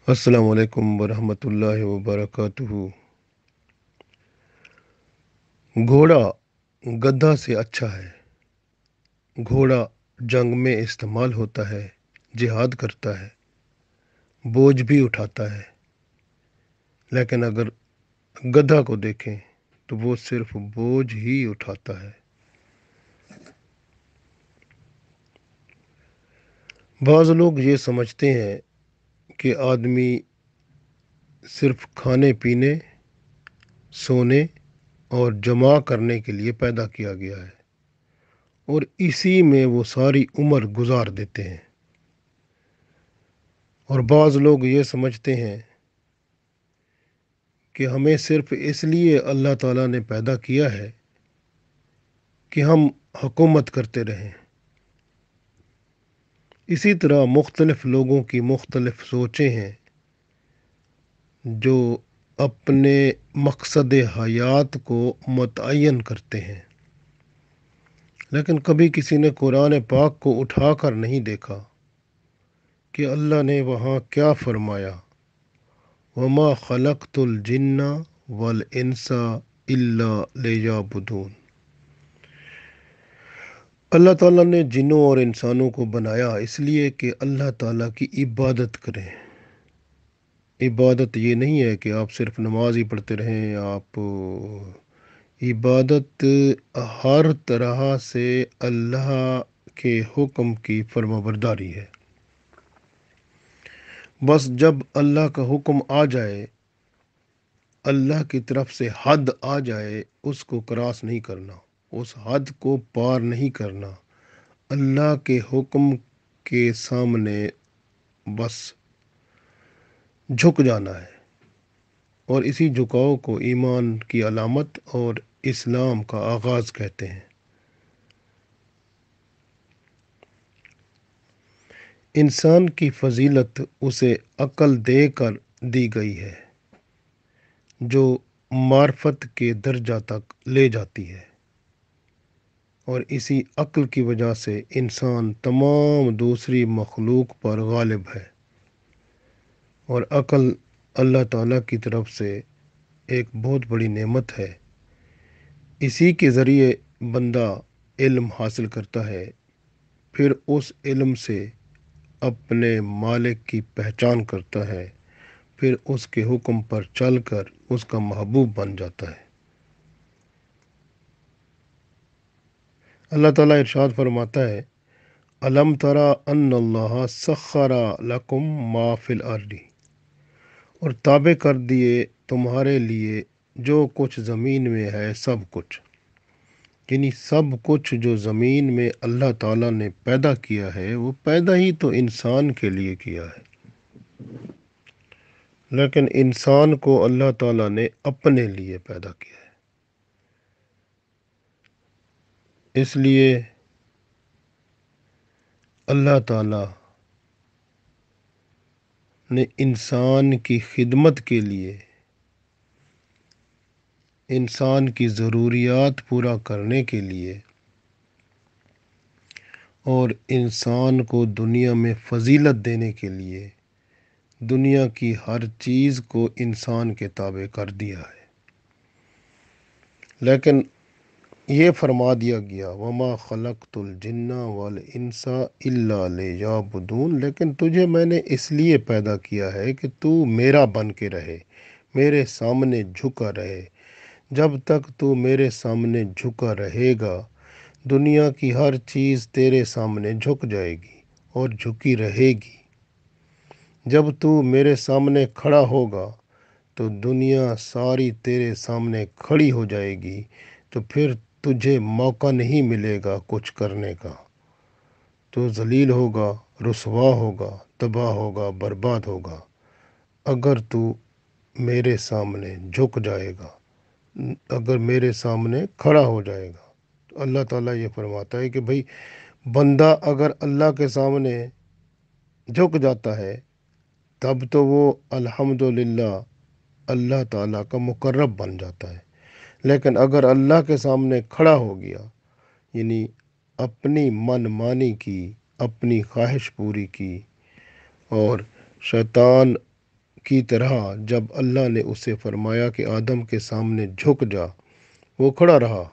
السلام علیکم ورحمۃ اللہ وبرکاتہ۔ گھوڑا گدھا سے اچھا ہے۔ گھوڑا جنگ میں استعمال ہوتا ہے، جہاد کرتا ہے، بوجھ بھی اٹھاتا ہے، لیکن اگر گدھا کو دیکھیں تو وہ صرف بوجھ ہی اٹھاتا ہے۔ بعض لوگ یہ سمجھتے ہیں کہ آدمی صرف کھانے پینے، سونے اور جمع کرنے کے لیے پیدا کیا گیا ہے اور اسی میں وہ ساری عمر گزار دیتے ہیں، اور بعض لوگ یہ سمجھتے ہیں کہ ہمیں صرف اس لیے اللہ تعالیٰ نے پیدا کیا ہے کہ ہم حکومت کرتے رہیں۔ اسی طرح مختلف لوگوں کی مختلف سوچیں ہیں جو اپنے مقصد حیات کو متعین کرتے ہیں، لیکن کبھی کسی نے قرآن پاک کو اٹھا کر نہیں دیکھا کہ اللہ نے وہاں کیا فرمایا، وما خلقت الجن والانس الا لیعبدون۔ اللہ تعالیٰ نے جنوں اور انسانوں کو بنایا اس لیے کہ اللہ تعالیٰ کی عبادت کریں۔ عبادت یہ نہیں ہے کہ آپ صرف نماز ہی پڑھتے رہیں، آپ عبادت ہر طرح سے اللہ کے حکم کی فرمانبرداری ہے۔ بس جب اللہ کا حکم آ جائے، اللہ کی طرف سے حد آ جائے، اس کو کراس نہیں کرنا، اس حد کو پار نہیں کرنا، اللہ کے حکم کے سامنے بس جھک جانا ہے، اور اسی جھکاؤ کو ایمان کی علامت اور اسلام کا آغاز کہتے ہیں۔ انسان کی فضیلت اسے عقل دے کر دی گئی ہے جو معرفت کے درجہ تک لے جاتی ہے، اور اسی عقل کی وجہ سے انسان تمام دوسری مخلوق پر غالب ہے، اور عقل اللہ تعالیٰ کی طرف سے ایک بہت بڑی نعمت ہے۔ اسی کے ذریعے بندہ علم حاصل کرتا ہے، پھر اس علم سے اپنے مالک کی پہچان کرتا ہے، پھر اس کے حکم پر چل کر اس کا محبوب بن جاتا ہے۔ اللہ تعالیٰ ارشاد فرماتا ہے، الم ترى ان اللہ سخر لکم ما فی الارض، اور تابع کر دیے تمہارے لیے جو کچھ زمین میں ہے، سب کچھ، یعنی سب کچھ جو زمین میں اللہ تعالیٰ نے پیدا کیا ہے وہ پیدا ہی تو انسان کے لیے کیا ہے، لیکن انسان کو اللہ تعالیٰ نے اپنے لیے پیدا کیا ہے۔ اس لیے اللہ تعالیٰ نے انسان کی خدمت کے لیے، انسان کی ضروریات پورا کرنے کے لیے، اور انسان کو دنیا میں فضیلت دینے کے لیے دنیا کی ہر چیز کو انسان کے تابع کر دیا ہے، لیکن یہ فرما دیا گیا وما خلقت الجن والانس الا لیعبدون، لیکن تجھے میں نے اس لیے پیدا کیا ہے کہ تو میرا بن کے رہے، میرے سامنے جھکا رہے۔ جب تک تو میرے سامنے جھکا رہے گا، دنیا کی ہر چیز تیرے سامنے جھک جائے گی اور جھکی رہے گی۔ جب تو میرے سامنے کھڑا ہوگا تو دنیا ساری تیرے سامنے کھڑی ہو جائے گی، تو پھر تجھے موقع نہیں ملے گا کچھ کرنے کا، تو ذلیل ہوگا، رسوا ہوگا، تباہ ہوگا، برباد ہوگا۔ اگر تو میرے سامنے جھک جائے گا، اگر میرے سامنے کھڑا ہو جائے گا، تو اللہ تعالیٰ یہ فرماتا ہے کہ بھئی بندہ اگر اللہ کے سامنے جھک جاتا ہے تب تو وہ الحمدللہ اللہ تعالیٰ کا مقرب بن جاتا ہے، لیکن اگر اللہ کے سامنے کھڑا ہو گیا، یعنی اپنی من مانی کی، اپنی خواہش پوری کی، اور شیطان کی طرح جب اللہ نے اسے فرمایا کہ آدم کے سامنے جھک جا، وہ کھڑا رہا،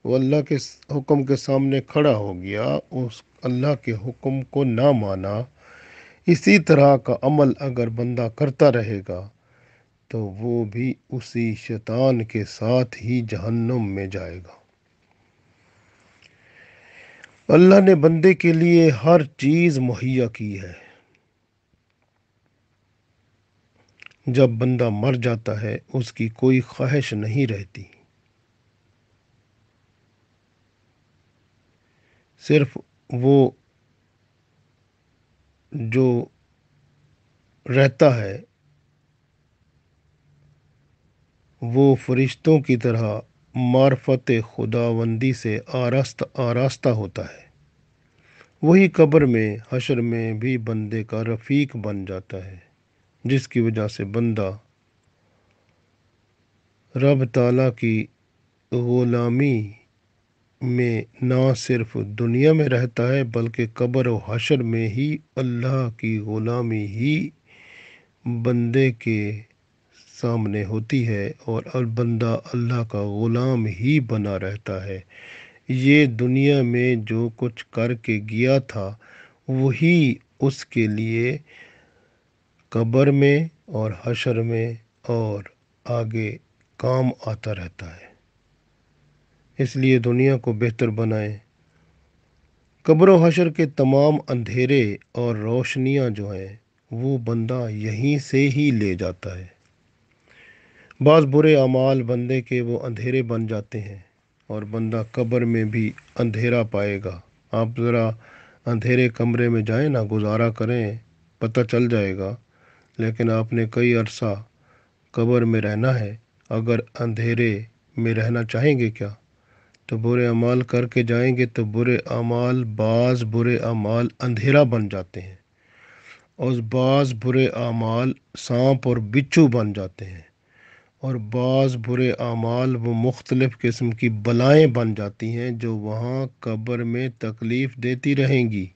وہ اللہ کے حکم کے سامنے کھڑا ہو گیا، اس اللہ کے حکم کو نہ مانا۔ اسی طرح کا عمل اگر بندہ کرتا رہے گا تو وہ بھی اسی شیطان کے ساتھ ہی جہنم میں جائے گا۔ اللہ نے بندے کے لیے ہر چیز مہیا کی ہے۔ جب بندہ مر جاتا ہے اس کی کوئی خواہش نہیں رہتی، صرف وہ جو رہتا ہے وہ فرشتوں کی طرح معرفت خداوندی سے آراستہ ہوتا ہے۔ وہی قبر میں، حشر میں بھی بندے کا رفیق بن جاتا ہے، جس کی وجہ سے بندہ رب تعالیٰ کی غلامی میں نہ صرف دنیا میں رہتا ہے بلکہ قبر و حشر میں ہی اللہ کی غلامی ہی بندے کے سامنے ہوتی ہے، اور بندہ اللہ کا غلام ہی بنا رہتا ہے۔ یہ دنیا میں جو کچھ کر کے گیا تھا وہی اس کے لیے قبر میں اور حشر میں اور آگے کام آتا رہتا ہے۔ اس لیے دنیا کو بہتر بنائیں۔ قبر و حشر کے تمام اندھیرے اور روشنیاں جو ہیں وہ بندہ یہیں سے ہی لے جاتا ہے۔ بعض برے اعمال بندے کے وہ اندھیرے بن جاتے ہیں اور بندہ قبر میں بھی اندھیرا پائے گا۔ آپ ذرا اندھیرے کمرے میں جائیں نا، گزارا کریں، پتہ چل جائے گا۔ لیکن آپ نے کئی عرصہ قبر میں رہنا ہے، اگر اندھیرے میں رہنا چاہیں گے کیا؟ تو برے اعمال کر کے جائیں گے تو بعض برے اعمال اندھیرا بن جاتے ہیں، اور بعض برے اعمال سانپ اور بچھو بن جاتے ہیں، اور بعض برے اعمال وہ مختلف قسم کی بلائیں بن جاتی ہیں جو وہاں قبر میں تکلیف دیتی رہیں گی،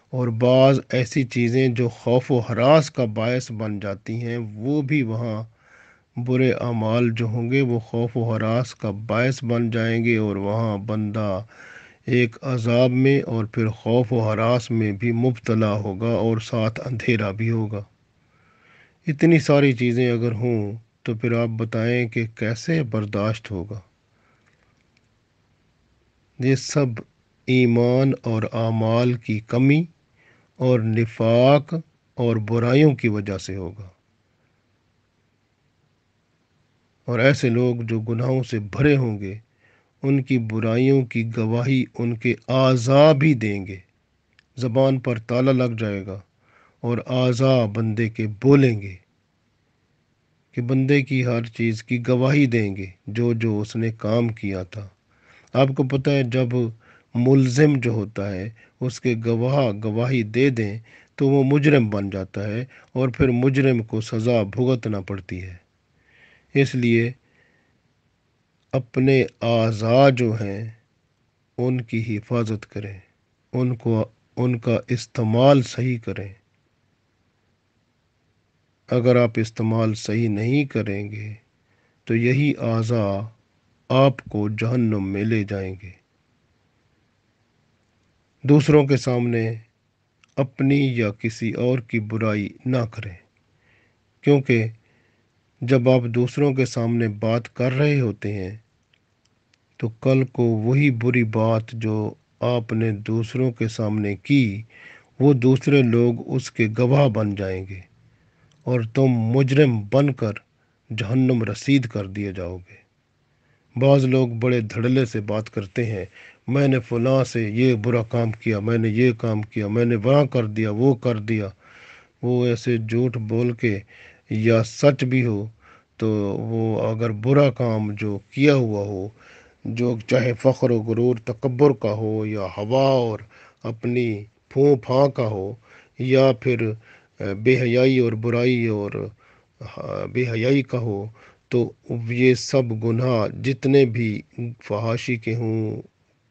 اور بعض ایسی چیزیں جو خوف و ہراس کا باعث بن جاتی ہیں وہ بھی وہاں برے اعمال جو ہوں گے وہ خوف و ہراس کا باعث بن جائیں گے، اور وہاں بندہ ایک عذاب میں اور پھر خوف و ہراس میں بھی مبتلا ہوگا، اور ساتھ اندھیرا بھی ہوگا۔ اتنی ساری چیزیں اگر ہوں تو پھر آپ بتائیں کہ کیسے برداشت ہوگا؟ یہ سب ایمان اور اعمال کی کمی اور نفاق اور برائیوں کی وجہ سے ہوگا، اور ایسے لوگ جو گناہوں سے بھرے ہوں گے ان کی برائیوں کی گواہی ان کے اعضاء بھی دیں گے۔ زبان پر تالا لگ جائے گا اور اعضاء بندے کے بولیں گے کہ بندے کی ہر چیز کی گواہی دیں گے جو جو اس نے کام کیا تھا۔ آپ کو پتہ ہے جب ملزم جو ہوتا ہے اس کے گواہ گواہی دے دیں تو وہ مجرم بن جاتا ہے، اور پھر مجرم کو سزا بھگتنا پڑتی ہے۔ اس لیے اپنے اعضاء جو ہیں ان کی حفاظت کریں، ان کا استعمال صحیح کریں۔ اگر آپ استعمال صحیح نہیں کریں گے تو یہی اعضاء آپ کو جہنم میں لے جائیں گے۔ دوسروں کے سامنے اپنی یا کسی اور کی برائی نہ کریں، کیونکہ جب آپ دوسروں کے سامنے بات کر رہے ہوتے ہیں تو کل کو وہی بری بات جو آپ نے دوسروں کے سامنے کی وہ دوسرے لوگ اس کے گواہ بن جائیں گے، اور تم مجرم بن کر جہنم رسید کر دیے جاؤ گے۔ بعض لوگ بڑے دھڑلے سے بات کرتے ہیں، میں نے فلاں سے یہ برا کام کیا، میں نے یہ کام کیا، میں نے وہاں کر دیا، وہ کر دیا۔ وہ ایسے جھوٹ بول کے یا سچ بھی ہو تو وہ اگر برا کام جو کیا ہوا ہو، جو چاہے فخر و غرور تکبر کا ہو یا ہوا اور اپنی پھوں پھاں کا ہو، یا پھر بے حیائی اور برائی اور بے حیائی کا ہو، تو یہ سب گناہ جتنے بھی فحاشی کے ہوں،